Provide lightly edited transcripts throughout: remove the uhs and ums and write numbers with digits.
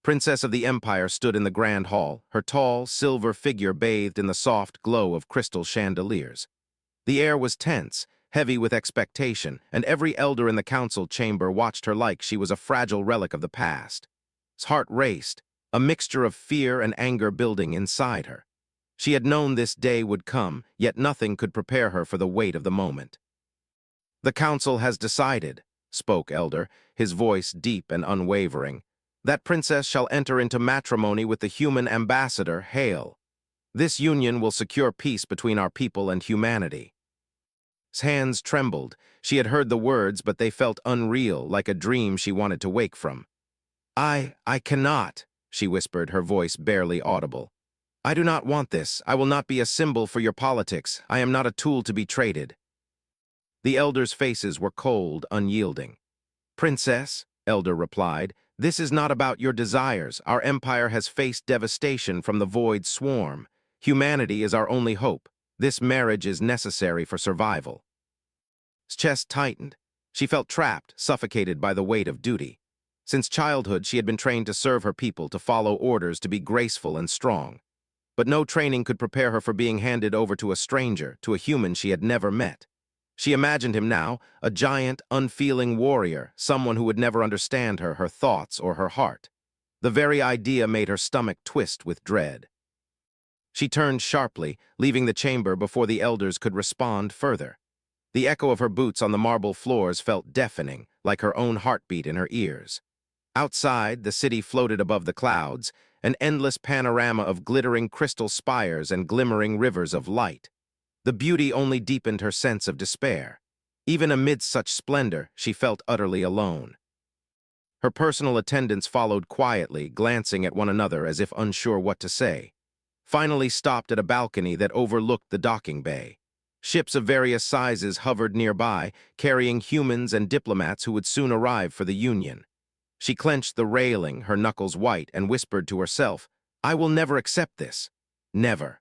Princess of the Empire stood in the grand hall, her tall, silver figure bathed in the soft glow of crystal chandeliers. The air was tense, heavy with expectation, and every elder in the council chamber watched her like she was a fragile relic of the past. His heart raced, a mixture of fear and anger building inside her. She had known this day would come, yet nothing could prepare her for the weight of the moment. "The council has decided," spoke Elder, his voice deep and unwavering, "that princess shall enter into matrimony with the human ambassador, Hale. This union will secure peace between our people and humanity." His hands trembled. She had heard the words, but they felt unreal, like a dream she wanted to wake from. I cannot," she whispered, her voice barely audible. "I do not want this. I will not be a symbol for your politics. I am not a tool to be traded." The elders' faces were cold, unyielding. "Princess," Elder replied, "this is not about your desires. Our empire has faced devastation from the Void Swarm. Humanity is our only hope. This marriage is necessary for survival." His chest tightened. She felt trapped, suffocated by the weight of duty. Since childhood, she had been trained to serve her people, to follow orders, to be graceful and strong. But no training could prepare her for being handed over to a stranger, to a human she had never met. She imagined him now, a giant, unfeeling warrior, someone who would never understand her, her thoughts, or her heart. The very idea made her stomach twist with dread. She turned sharply, leaving the chamber before the elders could respond further. The echo of her boots on the marble floors felt deafening, like her own heartbeat in her ears. Outside, the city floated above the clouds, an endless panorama of glittering crystal spires and glimmering rivers of light. The beauty only deepened her sense of despair. Even amidst such splendor, she felt utterly alone. Her personal attendants followed quietly, glancing at one another as if unsure what to say. Finally stopped at a balcony that overlooked the docking bay. Ships of various sizes hovered nearby, carrying humans and diplomats who would soon arrive for the Union. She clenched the railing, her knuckles white, and whispered to herself, "I will never accept this. Never."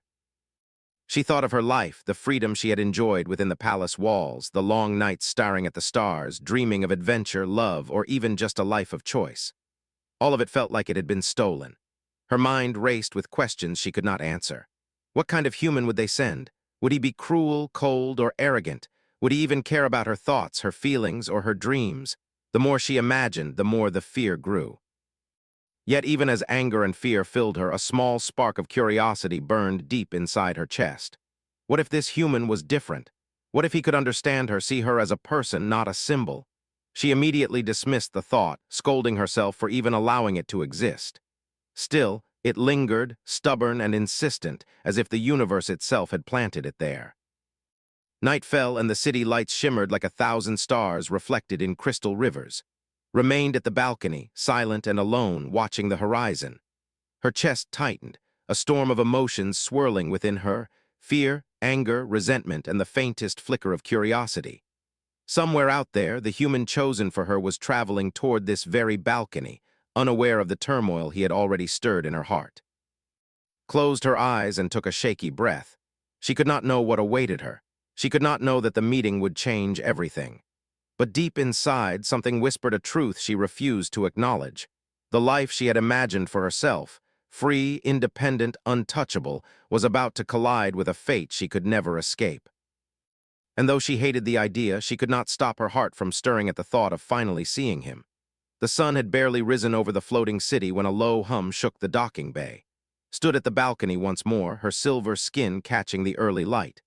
She thought of her life, the freedom she had enjoyed within the palace walls, the long nights staring at the stars, dreaming of adventure, love, or even just a life of choice. All of it felt like it had been stolen. Her mind raced with questions she could not answer. What kind of human would they send? Would he be cruel, cold, or arrogant? Would he even care about her thoughts, her feelings, or her dreams? The more she imagined, the more the fear grew. Yet even as anger and fear filled her, a small spark of curiosity burned deep inside her chest. What if this human was different? What if he could understand her, see her as a person, not a symbol? She immediately dismissed the thought, scolding herself for even allowing it to exist. Still, it lingered, stubborn and insistent, as if the universe itself had planted it there. Night fell and the city lights shimmered like 1,000 stars reflected in crystal rivers. Remained at the balcony, silent and alone, watching the horizon. Her chest tightened, a storm of emotions swirling within her, fear, anger, resentment, and the faintest flicker of curiosity. Somewhere out there, the human chosen for her was traveling toward this very balcony, unaware of the turmoil he had already stirred in her heart. Closed her eyes and took a shaky breath. She could not know what awaited her. She could not know that the meeting would change everything. But deep inside, something whispered a truth she refused to acknowledge. The life she had imagined for herself, free, independent, untouchable, was about to collide with a fate she could never escape. And though she hated the idea, she could not stop her heart from stirring at the thought of finally seeing him. The sun had barely risen over the floating city when a low hum shook the docking bay. Stood at the balcony once more, her silver skin catching the early light.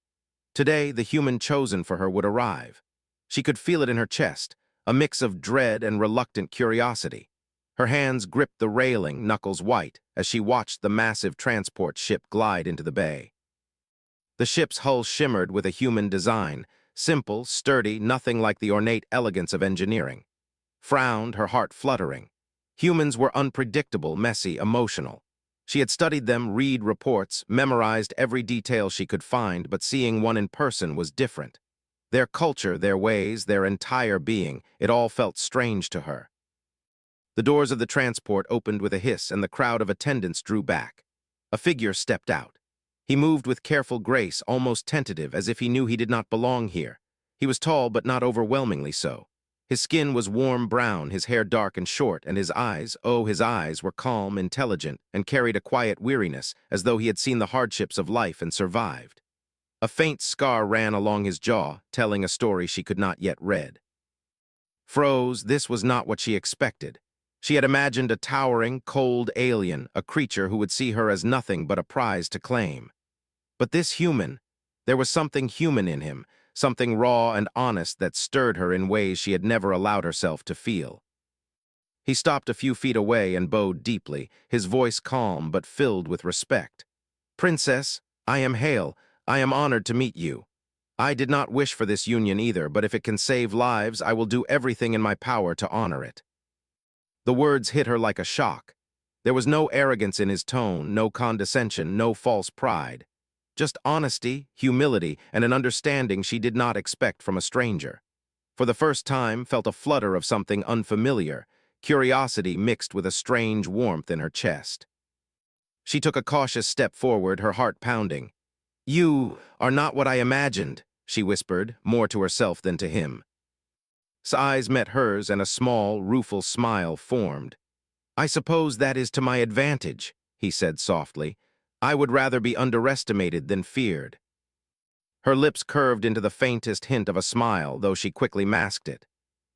Today, the human chosen for her would arrive. She could feel it in her chest, a mix of dread and reluctant curiosity. Her hands gripped the railing, knuckles white, as she watched the massive transport ship glide into the bay. The ship's hull shimmered with a human design, simple, sturdy, nothing like the ornate elegance of engineering. Frowned, her heart fluttering. Humans were unpredictable, messy, emotional. She had studied them, read reports, memorized every detail she could find, but seeing one in person was different. Their culture, their ways, their entire being, it all felt strange to her. The doors of the transport opened with a hiss and the crowd of attendants drew back. A figure stepped out. He moved with careful grace, almost tentative, as if he knew he did not belong here. He was tall but not overwhelmingly so. His skin was warm brown, his hair dark and short, and his eyes, oh, his eyes were calm, intelligent, and carried a quiet weariness, as though he had seen the hardships of life and survived. A faint scar ran along his jaw, telling a story she could not yet read. Froze, this was not what she expected. She had imagined a towering, cold alien, a creature who would see her as nothing but a prize to claim. But this human, there was something human in him, something raw and honest that stirred her in ways she had never allowed herself to feel. He stopped a few feet away and bowed deeply, his voice calm but filled with respect. "Princess, I am Hale. I am honored to meet you. I did not wish for this union either, but if it can save lives, I will do everything in my power to honor it." The words hit her like a shock. There was no arrogance in his tone, no condescension, no false pride. Just honesty, humility, and an understanding she did not expect from a stranger. For the first time, felt a flutter of something unfamiliar, curiosity mixed with a strange warmth in her chest. She took a cautious step forward, her heart pounding. "You are not what I imagined," she whispered, more to herself than to him. His eyes met hers and a small, rueful smile formed. "I suppose that is to my advantage," he said softly. "I would rather be underestimated than feared." Her lips curved into the faintest hint of a smile, though she quickly masked it.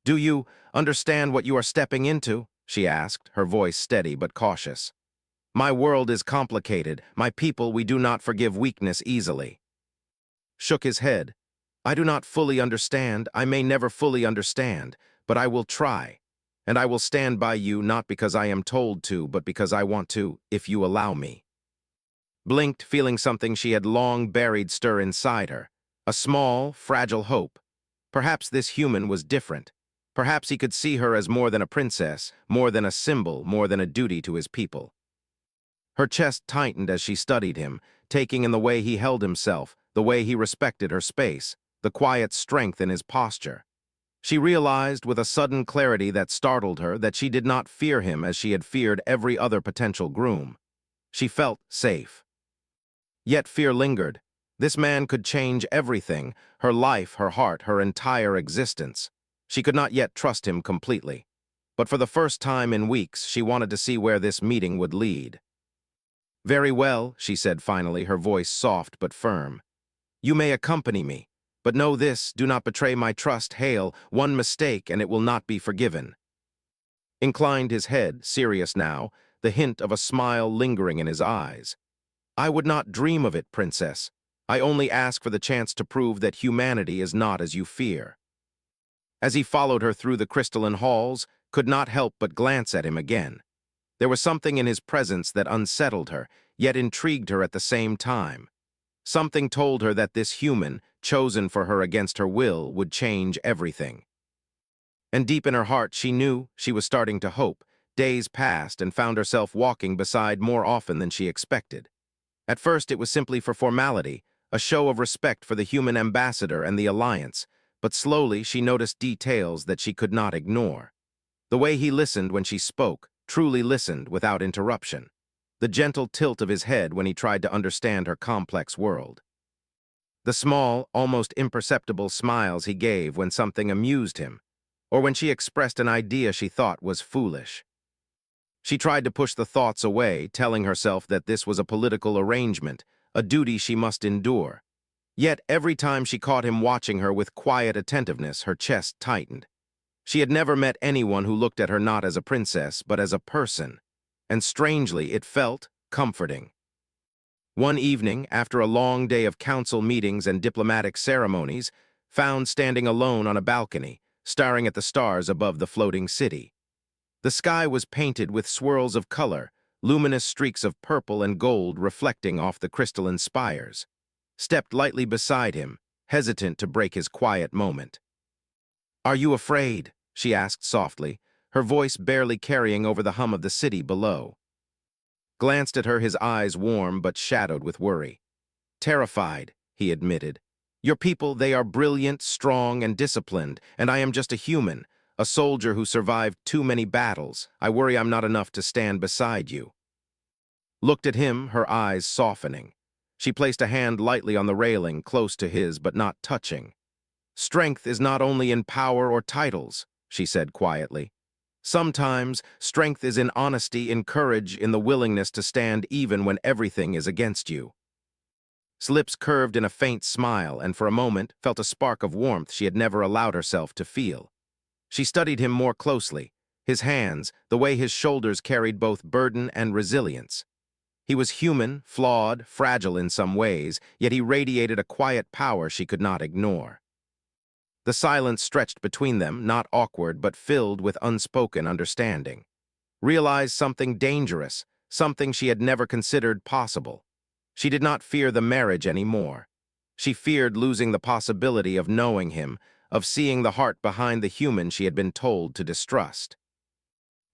"Do you understand what you are stepping into?" she asked, her voice steady but cautious. "My world is complicated. My people, we do not forgive weakness easily." Shook his head. "I do not fully understand. I may never fully understand, but I will try. And I will stand by you not because I am told to, but because I want to, if you allow me." Blinked, feeling something she had long buried stir inside her. A small, fragile hope. Perhaps this human was different. Perhaps he could see her as more than a princess, more than a symbol, more than a duty to his people. Her chest tightened as she studied him, taking in the way he held himself, the way he respected her space, the quiet strength in his posture. She realized with a sudden clarity that startled her that she did not fear him as she had feared every other potential groom. She felt safe. Yet fear lingered. This man could change everything, her life, her heart, her entire existence. She could not yet trust him completely. But for the first time in weeks, she wanted to see where this meeting would lead. "Very well," she said finally, her voice soft but firm. "You may accompany me. But know this, do not betray my trust, Hale. One mistake, and it will not be forgiven." Inclined his head, serious now, the hint of a smile lingering in his eyes. "I would not dream of it, Princess. I only ask for the chance to prove that humanity is not as you fear." As he followed her through the crystalline halls, could not help but glance at him again. There was something in his presence that unsettled her, yet intrigued her at the same time. Something told her that this human, chosen for her against her will, would change everything. And deep in her heart she knew, she was starting to hope. Days passed and found herself walking beside more often than she expected. At first it was simply for formality, a show of respect for the human ambassador and the alliance, but slowly she noticed details that she could not ignore. The way he listened when she spoke, truly listened without interruption. The gentle tilt of his head when he tried to understand her complex world. The small, almost imperceptible smiles he gave when something amused him, or when she expressed an idea she thought was foolish. She tried to push the thoughts away, telling herself that this was a political arrangement, a duty she must endure. Yet every time she caught him watching her with quiet attentiveness, her chest tightened. She had never met anyone who looked at her not as a princess, but as a person, and strangely it felt comforting. One evening, after a long day of council meetings and diplomatic ceremonies, found standing alone on a balcony, staring at the stars above the floating city. The sky was painted with swirls of color, luminous streaks of purple and gold reflecting off the crystalline spires. Stepped lightly beside him, hesitant to break his quiet moment. "Are you afraid?" she asked softly, her voice barely carrying over the hum of the city below. Glanced at her, his eyes warm but shadowed with worry. "Terrified," he admitted. "Your people, they are brilliant, strong, and disciplined, and I am just a human, a soldier who survived too many battles. I worry I'm not enough to stand beside you." Looked at him, her eyes softening. She placed a hand lightly on the railing, close to his but not touching. "Strength is not only in power or titles," she said quietly. Sometimes strength is in honesty, in courage, in the willingness to stand even when everything is against you. His lips curved in a faint smile, and for a moment felt a spark of warmth she had never allowed herself to feel. She studied him more closely, his hands, the way his shoulders carried both burden and resilience. He was human, flawed, fragile in some ways, yet he radiated a quiet power she could not ignore. The silence stretched between them, not awkward, but filled with unspoken understanding. Realized something dangerous, something she had never considered possible. She did not fear the marriage anymore. She feared losing the possibility of knowing him, of seeing the heart behind the human she had been told to distrust.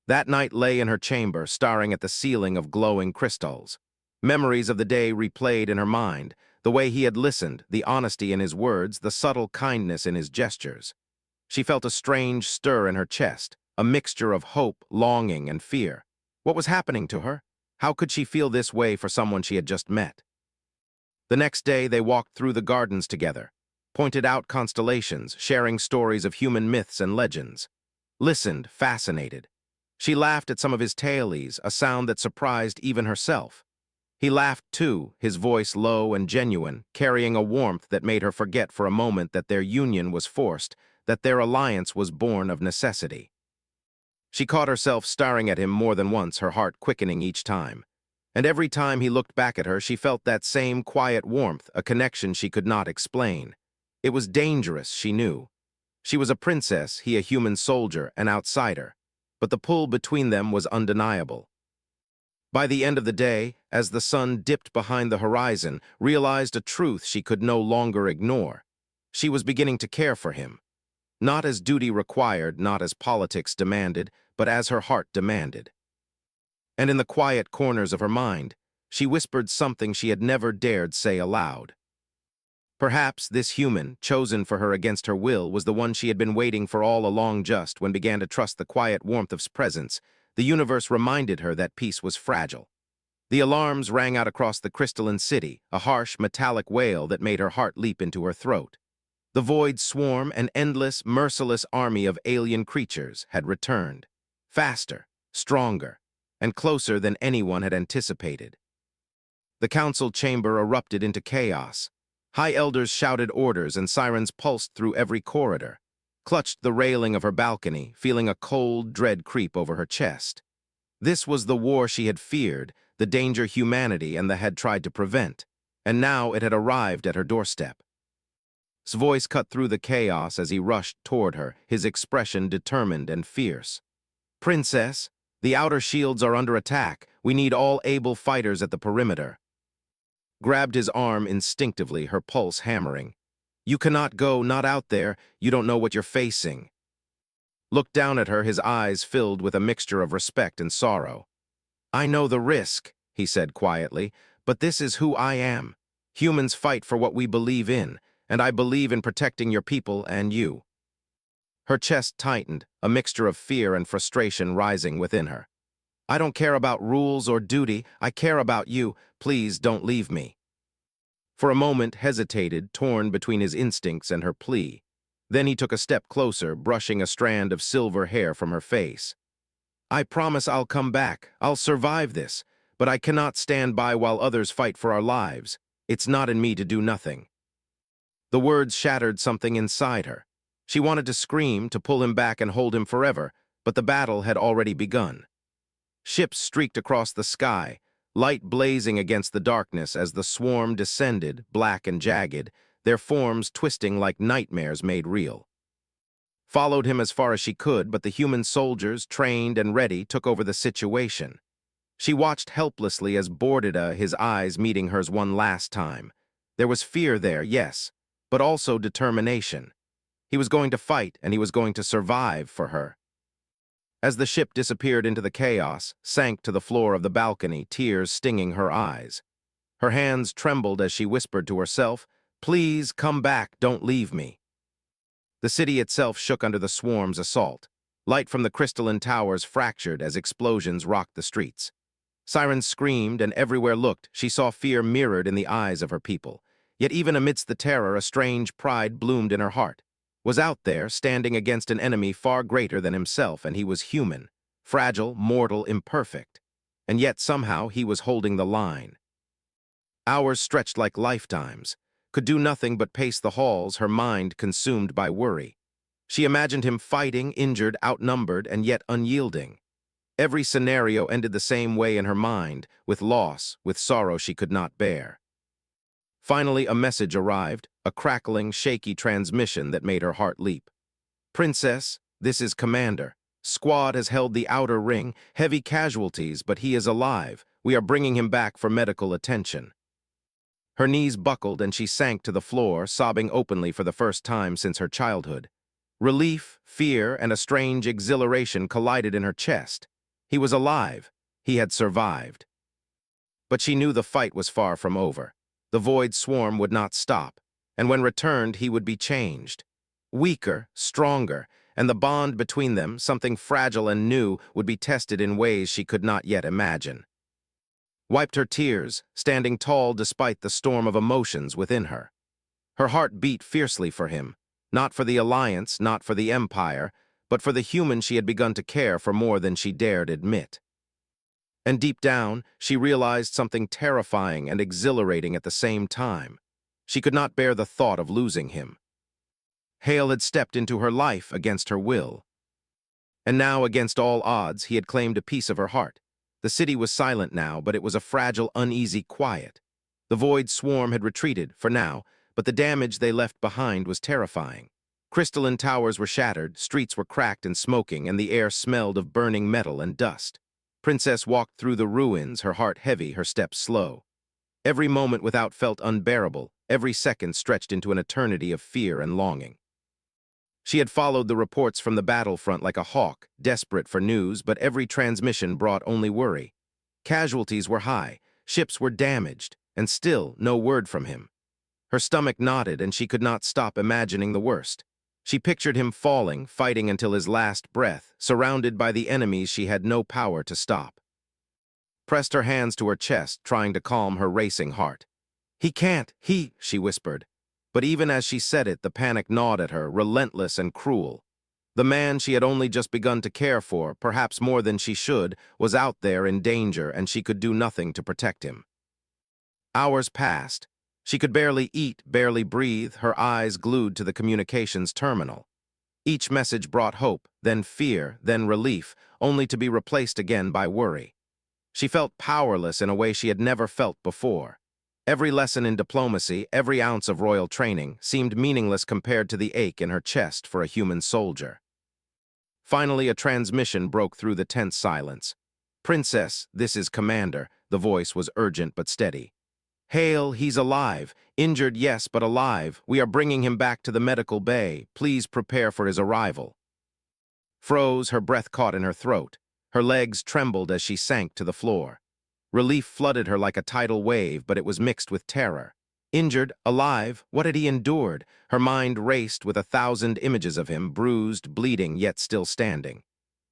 That night lay in her chamber, staring at the ceiling of glowing crystals. Memories of the day replayed in her mind, the way he had listened, the honesty in his words, the subtle kindness in his gestures. She felt a strange stir in her chest, a mixture of hope, longing, and fear. What was happening to her? How could she feel this way for someone she had just met? The next day they walked through the gardens together, pointed out constellations, sharing stories of human myths and legends. Listened, fascinated. She laughed at some of his tales, a sound that surprised even herself. He laughed too, his voice low and genuine, carrying a warmth that made her forget for a moment that their union was forced, that their alliance was born of necessity. She caught herself staring at him more than once, her heart quickening each time. And every time he looked back at her, she felt that same quiet warmth, a connection she could not explain. It was dangerous, she knew. She was a princess, he a human soldier, an outsider. But the pull between them was undeniable. By the end of the day, as the sun dipped behind the horizon, realized a truth she could no longer ignore. She was beginning to care for him. Not as duty required, not as politics demanded, but as her heart demanded. And in the quiet corners of her mind, she whispered something she had never dared say aloud. Perhaps this human, chosen for her against her will, was the one she had been waiting for all along. Just when began to trust the quiet warmth of his presence, the universe reminded her that peace was fragile. The alarms rang out across the crystalline city, a harsh, metallic wail that made her heart leap into her throat. The void swarm, an endless, merciless army of alien creatures, had returned. Faster, stronger, and closer than anyone had anticipated. The council chamber erupted into chaos. High elders shouted orders and sirens pulsed through every corridor. Clutched the railing of her balcony, feeling a cold dread creep over her chest. This was the war she had feared, the danger humanity and the had tried to prevent, and now it had arrived at her doorstep. His voice cut through the chaos as he rushed toward her, his expression determined and fierce. "Princess, the outer shields are under attack. We need all able fighters at the perimeter." Grabbed his arm instinctively, her pulse hammering. "You cannot go, not out there. You don't know what you're facing." Looked down at her, his eyes filled with a mixture of respect and sorrow. "I know the risk," he said quietly, "but this is who I am. Humans fight for what we believe in, and I believe in protecting your people and you." Her chest tightened, a mixture of fear and frustration rising within her. "I don't care about rules or duty. I care about you. Please don't leave me." For a moment hesitated, torn between his instincts and her plea. Then he took a step closer, brushing a strand of silver hair from her face. "I promise I'll come back. I'll survive this. But I cannot stand by while others fight for our lives. It's not in me to do nothing." The words shattered something inside her. She wanted to scream, to pull him back and hold him forever, but the battle had already begun. Ships streaked across the sky, light blazing against the darkness as the swarm descended, black and jagged, their forms twisting like nightmares made real. Followed him as far as she could, but the human soldiers, trained and ready, took over the situation. She watched helplessly as Bordida, his eyes meeting hers one last time. There was fear there, yes, but also determination. He was going to fight, and he was going to survive for her. As the ship disappeared into the chaos, sank to the floor of the balcony, tears stinging her eyes. Her hands trembled as she whispered to herself, "Please come back, don't leave me." The city itself shook under the swarm's assault. Light from the crystalline towers fractured as explosions rocked the streets. Sirens screamed, and everywhere looked, she saw fear mirrored in the eyes of her people. Yet even amidst the terror, a strange pride bloomed in her heart. was out there, standing against an enemy far greater than himself, and he was human, fragile, mortal, imperfect. And yet somehow he was holding the line. Hours stretched like lifetimes, could do nothing but pace the halls, her mind consumed by worry. She imagined him fighting, injured, outnumbered, and yet unyielding. Every scenario ended the same way in her mind, with loss, with sorrow she could not bear. Finally, a message arrived, a crackling, shaky transmission that made her heart leap. "Princess, this is Commander. Squad has held the outer ring, heavy casualties, but he is alive. We are bringing him back for medical attention." Her knees buckled and she sank to the floor, sobbing openly for the first time since her childhood. Relief, fear, and a strange exhilaration collided in her chest. He was alive. He had survived. But she knew the fight was far from over. The void swarm would not stop, and when returned he would be changed. Weaker, stronger, and the bond between them, something fragile and new, would be tested in ways she could not yet imagine. Wiped her tears, standing tall despite the storm of emotions within her. Her heart beat fiercely for him, not for the Alliance, not for the Empire, but for the human she had begun to care for more than she dared admit. And deep down, she realized something terrifying and exhilarating at the same time. She could not bear the thought of losing him. Hale had stepped into her life against her will. And now, against all odds, he had claimed a piece of her heart. The city was silent now, but it was a fragile, uneasy quiet. The void swarm had retreated, for now, but the damage they left behind was terrifying. Crystalline towers were shattered, streets were cracked and smoking, and the air smelled of burning metal and dust. Princess walked through the ruins, her heart heavy, her steps slow. Every moment without felt unbearable, every second stretched into an eternity of fear and longing. She had followed the reports from the battlefront like a hawk, desperate for news, but every transmission brought only worry. Casualties were high, ships were damaged, and still no word from him. Her stomach knotted, and she could not stop imagining the worst. She pictured him falling, fighting until his last breath, surrounded by the enemies she had no power to stop. Pressed her hands to her chest, trying to calm her racing heart. "He can't, she whispered. But even as she said it, the panic gnawed at her, relentless and cruel. The man she had only just begun to care for, perhaps more than she should, was out there in danger, and she could do nothing to protect him. Hours passed. She could barely eat, barely breathe, her eyes glued to the communications terminal. Each message brought hope, then fear, then relief, only to be replaced again by worry. She felt powerless in a way she had never felt before. Every lesson in diplomacy, every ounce of royal training, seemed meaningless compared to the ache in her chest for a human soldier. Finally, a transmission broke through the tense silence. "Princess, this is Commander." The voice was urgent but steady. "Hale, he's alive. Injured, yes, but alive. We are bringing him back to the medical bay. Please prepare for his arrival." Froze, her breath caught in her throat. Her legs trembled as she sank to the floor. Relief flooded her like a tidal wave, but it was mixed with terror. Injured, alive, what had he endured? Her mind raced with 1,000 images of him, bruised, bleeding, yet still standing.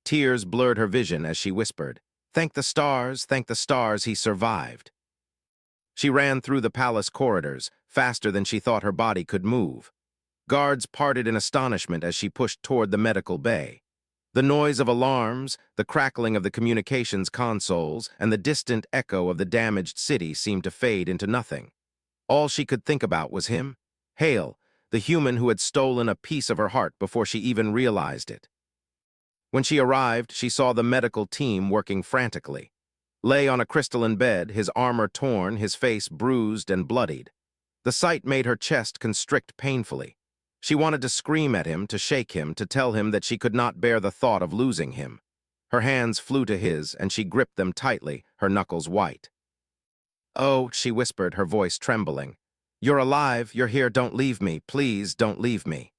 Tears blurred her vision as she whispered, thank the stars, he survived." She ran through the palace corridors, faster than she thought her body could move. Guards parted in astonishment as she pushed toward the medical bay. The noise of alarms, the crackling of the communications consoles, and the distant echo of the damaged city seemed to fade into nothing. All she could think about was him, Hale, the human who had stolen a piece of her heart before she even realized it. When she arrived, she saw the medical team working frantically. Lay on a crystalline bed, his armor torn, his face bruised and bloodied. The sight made her chest constrict painfully. She wanted to scream at him, to shake him, to tell him that she could not bear the thought of losing him. Her hands flew to his, and she gripped them tightly, her knuckles white. "Oh," she whispered, her voice trembling. "You're alive, you're here, don't leave me, please don't leave me."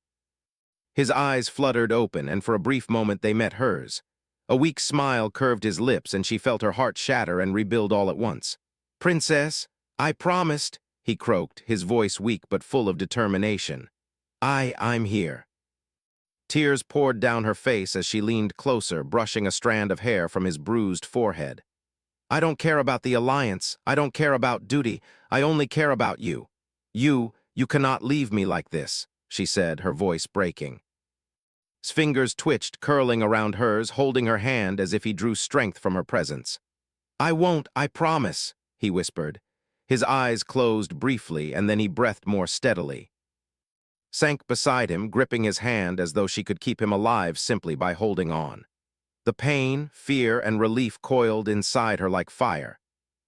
His eyes fluttered open, and for a brief moment they met hers. A weak smile curved his lips, and she felt her heart shatter and rebuild all at once. "Princess, I promised," he croaked, his voice weak but full of determination. I'm here." Tears poured down her face as she leaned closer, brushing a strand of hair from his bruised forehead. "I don't care about the Alliance. I don't care about duty. I only care about you. You cannot leave me like this." she said, her voice breaking. His fingers twitched, curling around hers, holding her hand as if he drew strength from her presence. I won't, I promise, he whispered. His eyes closed briefly, and then he breathed more steadily. Sank beside him, gripping his hand as though she could keep him alive simply by holding on. The pain, fear, and relief coiled inside her like fire.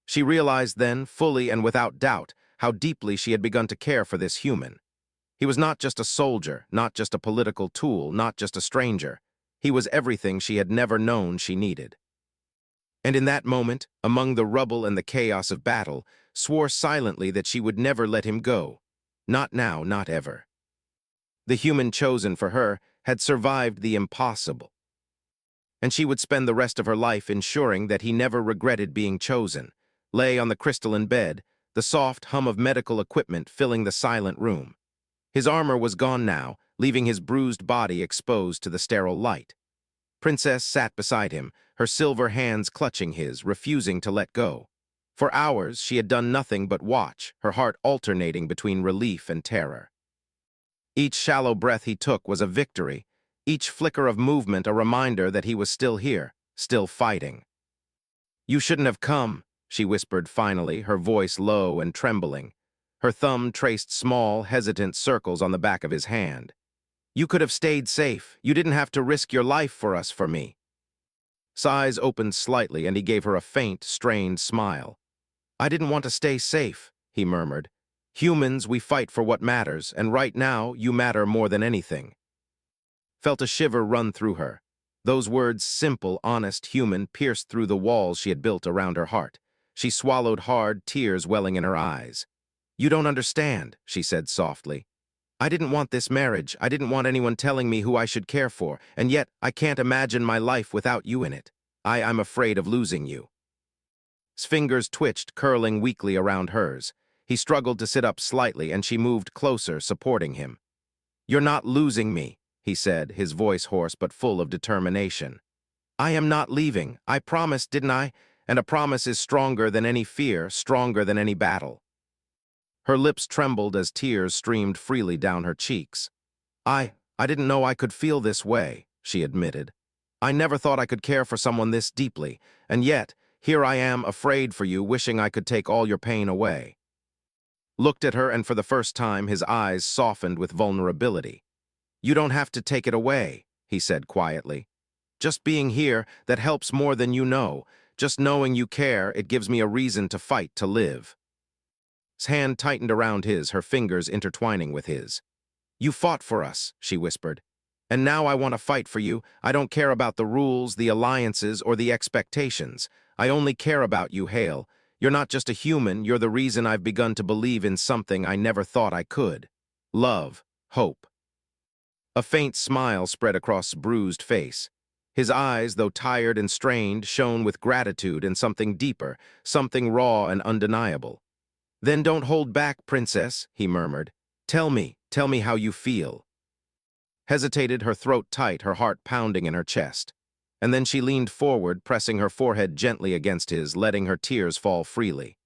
She realized then, fully and without doubt, how deeply she had begun to care for this human. He was not just a soldier, not just a political tool, not just a stranger. He was everything she had never known she needed. And in that moment, among the rubble and the chaos of battle, swore silently that she would never let him go. Not now, not ever. The human chosen for her had survived the impossible, and she would spend the rest of her life ensuring that he never regretted being chosen. Lay on the crystalline bed, the soft hum of medical equipment filling the silent room. His armor was gone now, leaving his bruised body exposed to the sterile light. Princess sat beside him, her silver hands clutching his, refusing to let go. For hours, she had done nothing but watch, her heart alternating between relief and terror. Each shallow breath he took was a victory, each flicker of movement a reminder that he was still here, still fighting. You shouldn't have come, she whispered finally, her voice low and trembling. Her thumb traced small, hesitant circles on the back of his hand. You could have stayed safe. You didn't have to risk your life for us, for me. His eyes opened slightly, and he gave her a faint, strained smile. I didn't want to stay safe, he murmured. Humans, we fight for what matters, and right now, you matter more than anything. Felt a shiver run through her. Those words, simple, honest, human, pierced through the walls she had built around her heart. She swallowed hard, tears welling in her eyes. You don't understand, she said softly. I didn't want this marriage. I didn't want anyone telling me who I should care for, and yet I can't imagine my life without you in it. I'm afraid of losing you. His fingers twitched, curling weakly around hers. He struggled to sit up slightly, and she moved closer, supporting him. You're not losing me, he said, his voice hoarse but full of determination. I am not leaving. I promised, didn't I? And a promise is stronger than any fear, stronger than any battle. Her lips trembled as tears streamed freely down her cheeks. I didn't know I could feel this way, she admitted. I never thought I could care for someone this deeply, and yet, here I am, afraid for you, wishing I could take all your pain away. Looked at her, and for the first time his eyes softened with vulnerability. You don't have to take it away, he said quietly. Just being here, that helps more than you know. Just knowing you care, it gives me a reason to fight, to live. His hand tightened around his, her fingers intertwining with his. You fought for us, she whispered. And now I want to fight for you. I don't care about the rules, the alliances, or the expectations. I only care about you, Hale. You're not just a human, you're the reason I've begun to believe in something I never thought I could. Love, hope. A faint smile spread across his bruised face. His eyes, though tired and strained, shone with gratitude and something deeper, something raw and undeniable. Then don't hold back, Princess, he murmured. Tell me how you feel. Hesitated, her throat tight, her heart pounding in her chest. And then she leaned forward, pressing her forehead gently against his, letting her tears fall freely.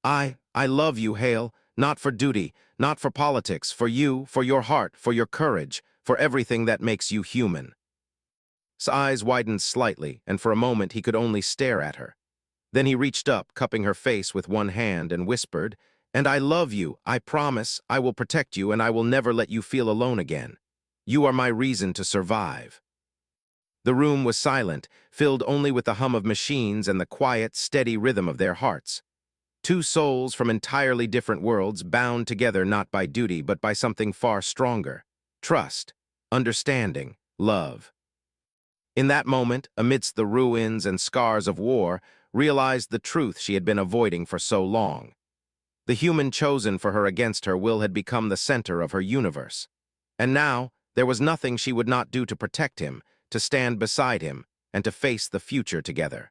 I love you, Hale, not for duty, not for politics, for you, for your heart, for your courage, for everything that makes you human. His eyes widened slightly, and for a moment he could only stare at her. Then he reached up, cupping her face with one hand, and whispered, And I love you, I promise, I will protect you, and I will never let you feel alone again. You are my reason to survive. The room was silent, filled only with the hum of machines and the quiet, steady rhythm of their hearts. Two souls from entirely different worlds, bound together not by duty but by something far stronger. Trust, understanding, love. In that moment, amidst the ruins and scars of war, realized the truth she had been avoiding for so long. The human chosen for her against her will had become the center of her universe. And now, there was nothing she would not do to protect him, to stand beside him, and to face the future together.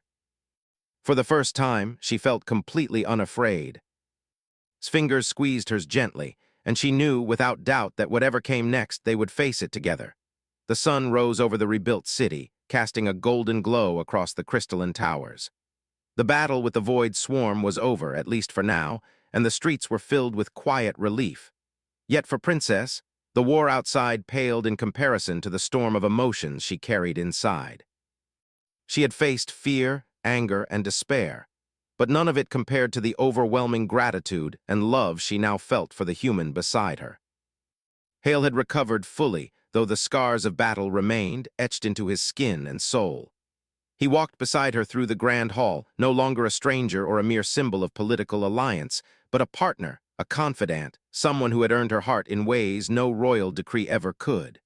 For the first time, she felt completely unafraid. His fingers squeezed hers gently, and she knew without doubt that whatever came next, they would face it together. The sun rose over the rebuilt city, casting a golden glow across the crystalline towers. The battle with the Void Swarm was over, at least for now, and the streets were filled with quiet relief. Yet for Princess, The war outside paled in comparison to the storm of emotions she carried inside. She had faced fear, anger, and despair, but none of it compared to the overwhelming gratitude and love she now felt for the human beside her. Hale had recovered fully, though the scars of battle remained, etched into his skin and soul. He walked beside her through the grand hall, no longer a stranger or a mere symbol of political alliance, but a partner, a confidant, someone who had earned her heart in ways no royal decree ever could.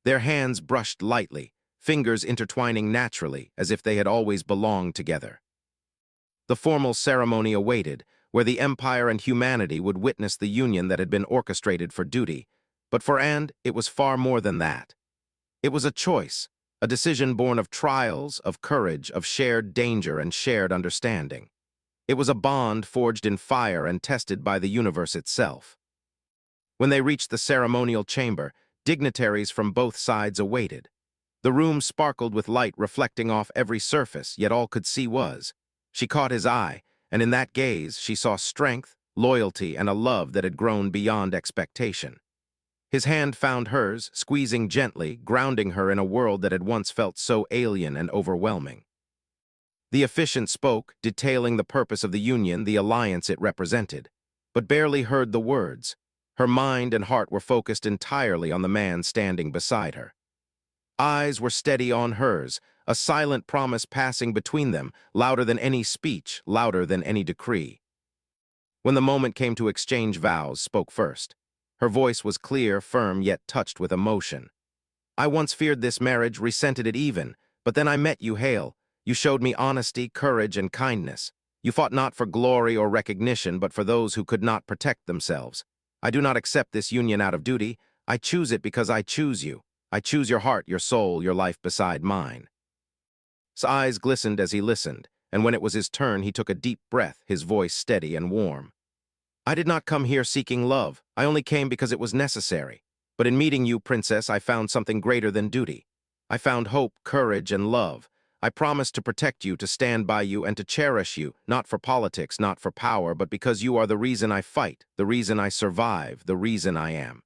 Their hands brushed lightly, fingers intertwining naturally, as if they had always belonged together. The formal ceremony awaited, where the Empire and humanity would witness the union that had been orchestrated for duty. But for And, it was far more than that. It was a choice, a decision born of trials, of courage, of shared danger and shared understanding. It was a bond forged in fire and tested by the universe itself. When they reached the ceremonial chamber, dignitaries from both sides awaited. The room sparkled with light reflecting off every surface, yet all could see was. She caught his eye, and in that gaze she saw strength, loyalty, and a love that had grown beyond expectation. His hand found hers, squeezing gently, grounding her in a world that had once felt so alien and overwhelming. The officiant spoke, detailing the purpose of the union, the alliance it represented, but barely heard the words. Her mind and heart were focused entirely on the man standing beside her. Eyes were steady on hers, a silent promise passing between them, louder than any speech, louder than any decree. When the moment came to exchange vows, spoke first. Her voice was clear, firm, yet touched with emotion. I once feared this marriage, resented it even, but then I met you, Hale. You showed me honesty, courage, and kindness. You fought not for glory or recognition, but for those who could not protect themselves. I do not accept this union out of duty. I choose it because I choose you. I choose your heart, your soul, your life beside mine. His eyes glistened as he listened, and when it was his turn, he took a deep breath, his voice steady and warm. I did not come here seeking love. I only came because it was necessary. But in meeting you, Princess, I found something greater than duty. I found hope, courage, and love. I promised to protect you, to stand by you, and to cherish you, not for politics, not for power, but because you are the reason I fight, the reason I survive, the reason I am.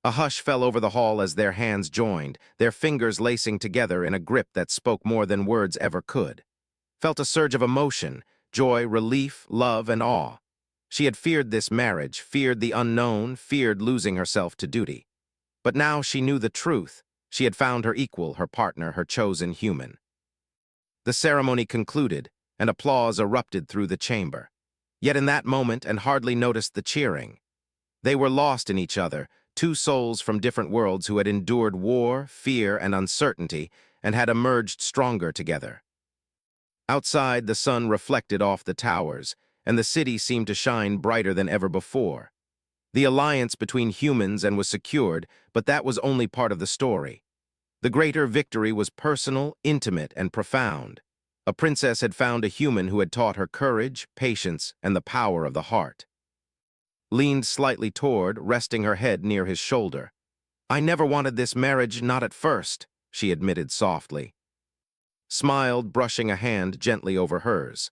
A hush fell over the hall as their hands joined, their fingers lacing together in a grip that spoke more than words ever could. Felt a surge of emotion, joy, relief, love, and awe. She had feared this marriage, feared the unknown, feared losing herself to duty. But now she knew the truth. She had found her equal, her partner, her chosen human. The ceremony concluded, and applause erupted through the chamber. Yet in that moment, and hardly noticed the cheering. They were lost in each other, two souls from different worlds who had endured war, fear, and uncertainty, and had emerged stronger together. Outside, the sun reflected off the towers, and the city seemed to shine brighter than ever before. The alliance between humans and was secured, but that was only part of the story. The greater victory was personal, intimate, and profound. A princess had found a human who had taught her courage, patience, and the power of the heart. Leaned slightly toward, resting her head near his shoulder. I never wanted this marriage, not at first, she admitted softly. Smiled, brushing a hand gently over hers.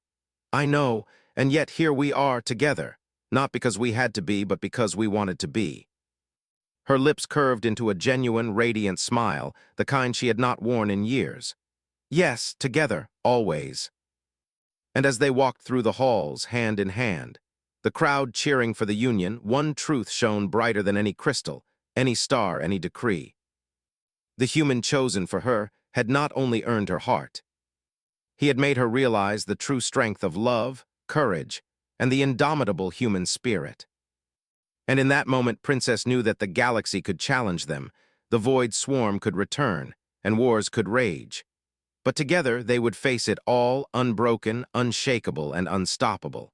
I know, and yet here we are together, not because we had to be, but because we wanted to be. Her lips curved into a genuine, radiant smile, the kind she had not worn in years. Yes, together, always. And as they walked through the halls, hand in hand, the crowd cheering for the union, one truth shone brighter than any crystal, any star, any decree. The human chosen for her had not only earned her heart. He had made her realize the true strength of love, courage, and the indomitable human spirit. And in that moment, Princess knew that the galaxy could challenge them, the void swarm could return, and wars could rage. But together they would face it all, unbroken, unshakable, and unstoppable.